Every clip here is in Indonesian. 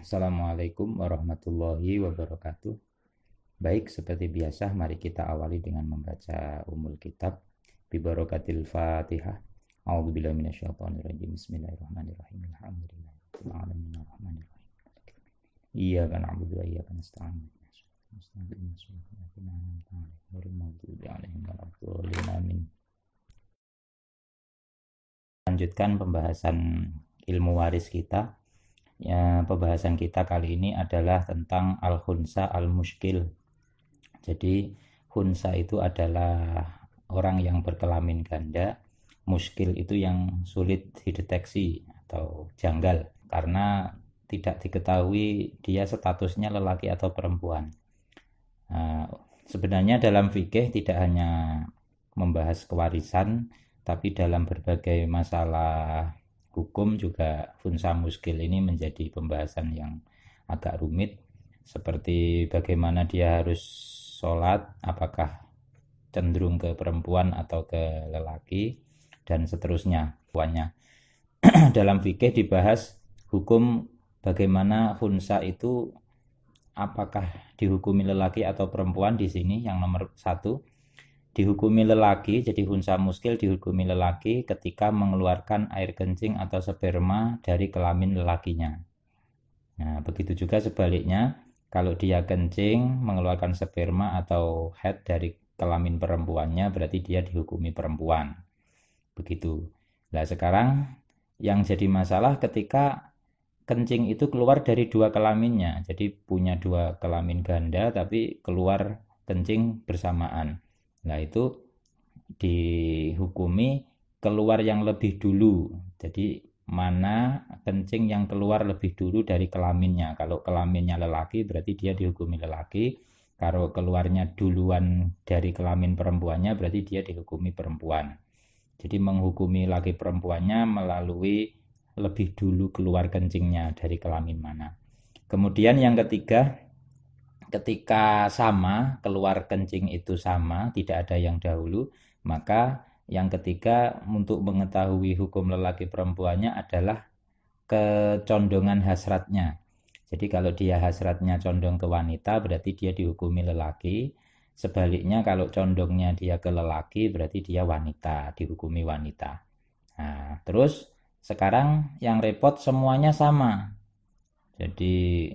Assalamualaikum warahmatullahi wabarakatuh. Baik, seperti biasa mari kita awali dengan membaca umul kitab bi barakatil Fatihah. A'udzubillahi minasyaitonirrajim. Bismillahirrahmanirrahim. Alhamdulillahirabbil alamin arrahmanirrahim. Iyyaka na'budu wa iyyaka nasta'in. Lanjutkan pembahasan ilmu waris kita. Ya, pembahasan kita kali ini adalah tentang al-khunsa al-muskil. Jadi khunsa itu adalah orang yang berkelamin ganda, muskil itu yang sulit dideteksi atau janggal karena tidak diketahui dia statusnya lelaki atau perempuan. Sebenarnya dalam fikih tidak hanya membahas kewarisan, tapi dalam berbagai masalah hukum juga khunsa muskil ini menjadi pembahasan yang agak rumit, seperti bagaimana dia harus sholat, apakah cenderung ke perempuan atau ke lelaki, dan seterusnya. Dalam fikih dibahas hukum bagaimana khunsa itu apakah dihukumi lelaki atau perempuan. Di sini yang nomor 1 dihukumi lelaki, jadi khunsa muskil dihukumi lelaki ketika mengeluarkan air kencing atau sperma dari kelamin lelakinya. Nah, begitu juga sebaliknya, kalau dia kencing mengeluarkan sperma atau head dari kelamin perempuannya, berarti dia dihukumi perempuan. Begitu. Nah, sekarang yang jadi masalah ketika kencing itu keluar dari dua kelaminnya, jadi punya dua kelamin ganda tapi keluar kencing bersamaan. Nah, itu dihukumi keluar yang lebih dulu. Jadi mana kencing yang keluar lebih dulu dari kelaminnya. Kalau kelaminnya lelaki berarti dia dihukumi lelaki. Kalau keluarnya duluan dari kelamin perempuannya berarti dia dihukumi perempuan. Jadi menghukumi laki perempuannya melalui lebih dulu keluar kencingnya dari kelamin mana. Kemudian yang ketiga, ketika sama, keluar kencing itu sama, tidak ada yang dahulu, maka yang ketiga untuk mengetahui hukum lelaki perempuannya adalah kecondongan hasratnya. Jadi kalau dia hasratnya condong ke wanita, berarti dia dihukumi lelaki. Sebaliknya kalau condongnya dia ke lelaki, berarti dia wanita, dihukumi wanita. Nah, terus sekarang yang repot semuanya sama. Jadi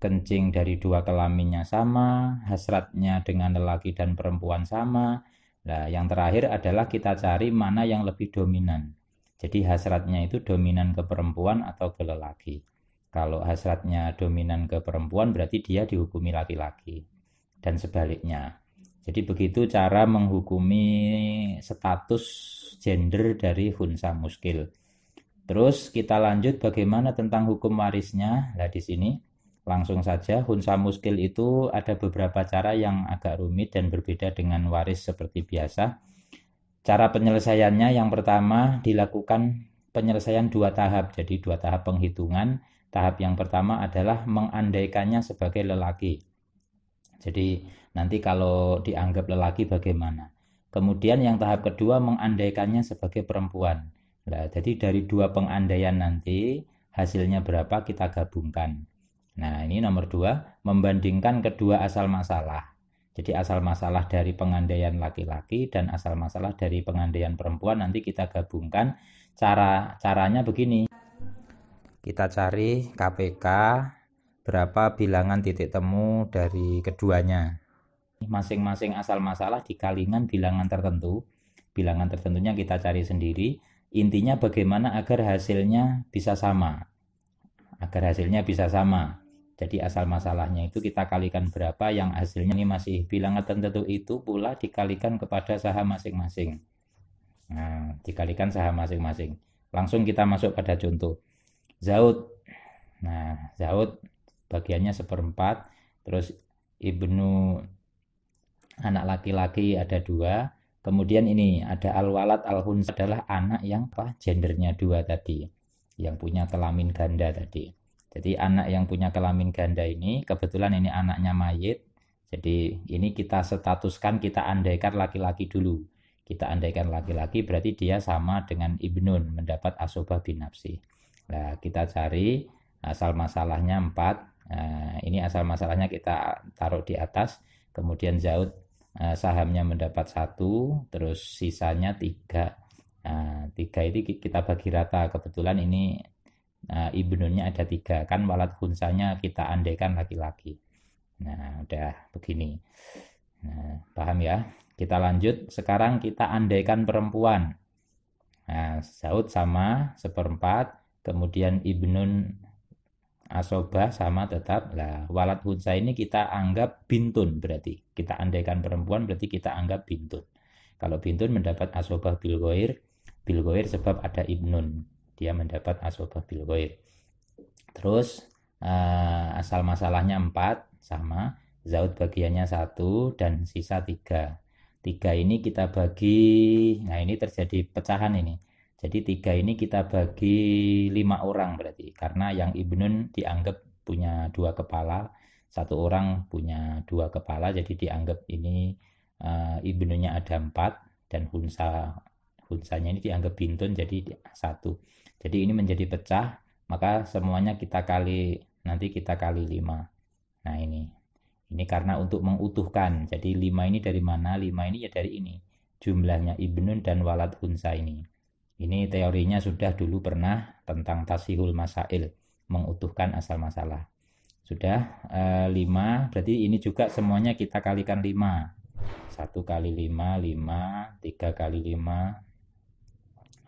kencing dari dua kelaminnya sama, hasratnya dengan lelaki dan perempuan sama. Nah, yang terakhir adalah kita cari mana yang lebih dominan. Jadi hasratnya itu dominan ke perempuan atau ke lelaki. Kalau hasratnya dominan ke perempuan berarti dia dihukumi laki-laki. Dan sebaliknya. Jadi begitu cara menghukumi status gender dari khunsa muskil. Terus kita lanjut bagaimana tentang hukum warisnya. Nah, di sini langsung saja, khunsa muskil itu ada beberapa cara yang agak rumit dan berbeda dengan waris seperti biasa. Cara penyelesaiannya yang pertama dilakukan penyelesaian dua tahap, jadi dua tahap penghitungan. Tahap yang pertama adalah mengandaikannya sebagai lelaki. Jadi nanti kalau dianggap lelaki bagaimana. Kemudian yang tahap kedua mengandaikannya sebagai perempuan. Nah, jadi dari dua pengandaian nanti hasilnya berapa kita gabungkan. Nah, ini nomor 2, membandingkan kedua asal masalah. Jadi asal masalah dari pengandaian laki-laki dan asal masalah dari pengandaian perempuan nanti kita gabungkan. Caranya begini. Kita cari KPK berapa bilangan titik temu dari keduanya. Masing-masing asal masalah dikalikan bilangan tertentu. Bilangan tertentunya kita cari sendiri. Intinya bagaimana agar hasilnya bisa sama. Jadi asal masalahnya itu kita kalikan berapa, yang hasilnya ini masih bilangan tertentu itu pula dikalikan kepada saham masing-masing. Nah, dikalikan saham masing-masing. Langsung kita masuk pada contoh. Zaud. Nah, Zaud bagiannya 1/4. Terus Ibnu anak laki-laki ada 2. Kemudian ini ada al-walad al-khunsa adalah anak yang gendernya 2 tadi. Yang punya kelamin ganda tadi. Jadi anak yang punya kelamin ganda ini, kebetulan ini anaknya mayit. Jadi ini kita statuskan, kita andaikan laki-laki dulu. Kita andaikan laki-laki berarti dia sama dengan ibnun, mendapat asobah bin nafsi. Nah, kita cari asal masalahnya 4. Nah, ini asal masalahnya kita taruh di atas, kemudian Zaud sahamnya mendapat 1, terus sisanya 3. Nah, 3 ini kita bagi rata, kebetulan ini ibnunnya ada 3, kan walad khunsanya kita andaikan laki-laki. Nah, udah begini. Nah, paham ya? Kita lanjut, sekarang kita andaikan perempuan. Nah, Zaud sama 1/4, kemudian ibnun asobah sama tetap. Lah, walad hunsa ini kita anggap bintun, berarti kita andaikan perempuan berarti kita anggap bintun. Kalau bintun mendapat asobah bil ghair sebab ada ibnun, dia mendapat asobah bil ghair. Terus asal masalahnya 4 sama, Zaud bagiannya 1 dan sisa 3. 3 ini kita bagi, nah ini terjadi pecahan ini. Jadi 3 ini kita bagi 5 orang berarti, karena yang ibnun dianggap punya 2 kepala, 1 orang punya 2 kepala, jadi dianggap ini ibnunnya ada 4 dan hunsanya ini dianggap bintun jadi 1. Jadi ini menjadi pecah, maka semuanya kita kali, nanti kita kali 5. Nah ini karena untuk mengutuhkan. Jadi 5 ini dari mana? 5 ini ya dari ini, jumlahnya ibnun dan walad hunsa ini. Ini teorinya sudah dulu pernah tentang tasihul masail, mengutuhkan asal masalah. Sudah 5, berarti ini juga semuanya kita kalikan 5. 1 kali 5, 5, 3 kali 5.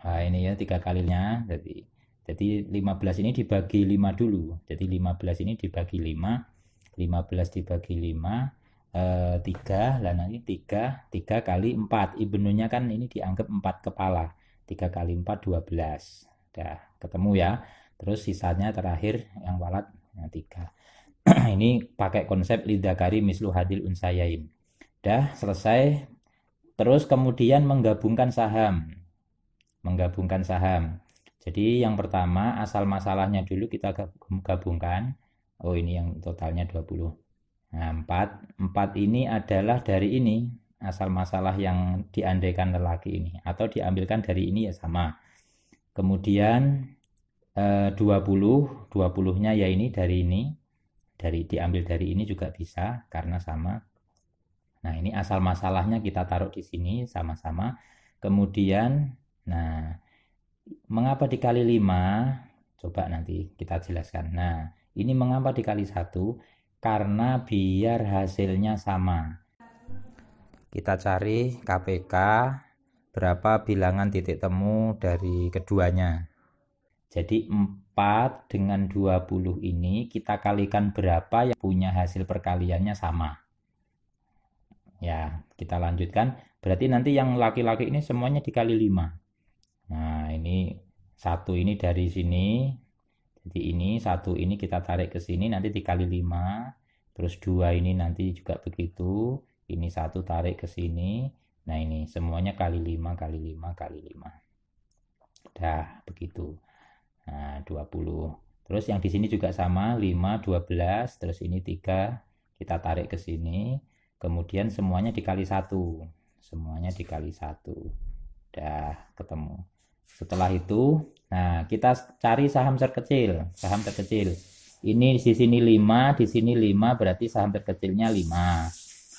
Nah ini ya 3 kalinya. Jadi 15 ini dibagi 5 dulu. Jadi 15 ini dibagi 5. 15 dibagi 5, 3. Lah nanti 3 kali 4. Ibnunya kan ini dianggap 4 kepala. 3 kali 4, 12. Udah ketemu ya. Terus sisanya terakhir yang walad 3. Ini pakai konsep lidzakari mislu hadil unsayain. Udah selesai. Terus kemudian menggabungkan saham. Jadi yang pertama asal masalahnya dulu kita gabungkan. Oh ini yang totalnya 20. Nah 4 ini adalah dari ini, asal masalah yang diandaikan lelaki ini, atau diambilkan dari ini ya sama. Kemudian 20-nya ya ini, diambil dari ini juga bisa karena sama. Nah ini asal masalahnya kita taruh di sini sama-sama. Kemudian nah mengapa dikali 5? Coba nanti kita jelaskan. Nah ini mengapa dikali 1? Karena biar hasilnya sama. Kita cari KPK berapa bilangan titik temu dari keduanya. Jadi 4 dengan 20 ini kita kalikan berapa yang punya hasil perkaliannya sama. Ya, kita lanjutkan. Berarti nanti yang laki-laki ini semuanya dikali 5. Nah, ini 1 ini dari sini. Jadi ini 1 ini kita tarik ke sini nanti dikali 5. Terus 2 ini nanti juga begitu. Ini 1 tarik ke sini. Nah ini semuanya kali 5 kali 5 kali 5. Udah begitu. Nah 20. Terus yang di sini juga sama, 5 12, terus ini 3 kita tarik ke sini. Kemudian semuanya dikali 1. Semuanya dikali 1. Udah ketemu. Setelah itu, nah kita cari saham terkecil. Ini di sini 5, di sini 5, berarti saham terkecilnya 5.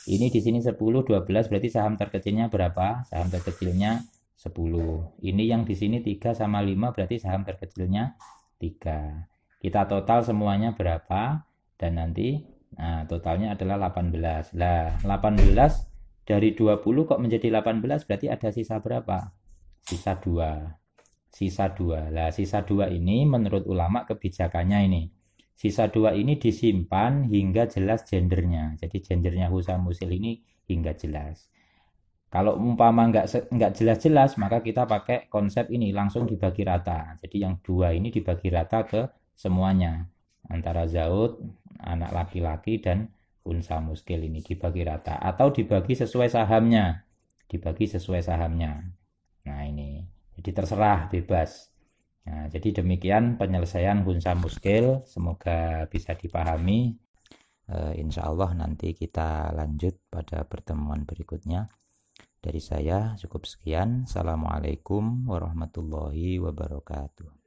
Ini di sini 10, 12, berarti saham terkecilnya berapa? Saham terkecilnya 10. Ini yang di sini 3 sama 5, berarti saham terkecilnya 3. Kita total semuanya berapa? Dan nanti nah, totalnya adalah 18. Lah, 18 dari 20 kok menjadi 18? Berarti ada sisa berapa? Sisa 2. Lah, sisa 2 ini menurut ulama kebijakannya ini. Sisa 2 ini disimpan hingga jelas gendernya. Jadi gendernya Husam Musil ini hingga jelas. Kalau umpama nggak jelas-jelas, maka kita pakai konsep ini langsung dibagi rata. Jadi yang 2 ini dibagi rata ke semuanya. Antara Zaud, anak laki-laki, dan Unsa Muskil ini dibagi rata. Atau dibagi sesuai sahamnya. Nah ini. Jadi terserah, bebas. Nah, jadi demikian penyelesaian Hunsa Muskil, semoga bisa dipahami. Insya Allah nanti kita lanjut pada pertemuan berikutnya. Dari saya cukup sekian. Assalamualaikum warahmatullahi wabarakatuh.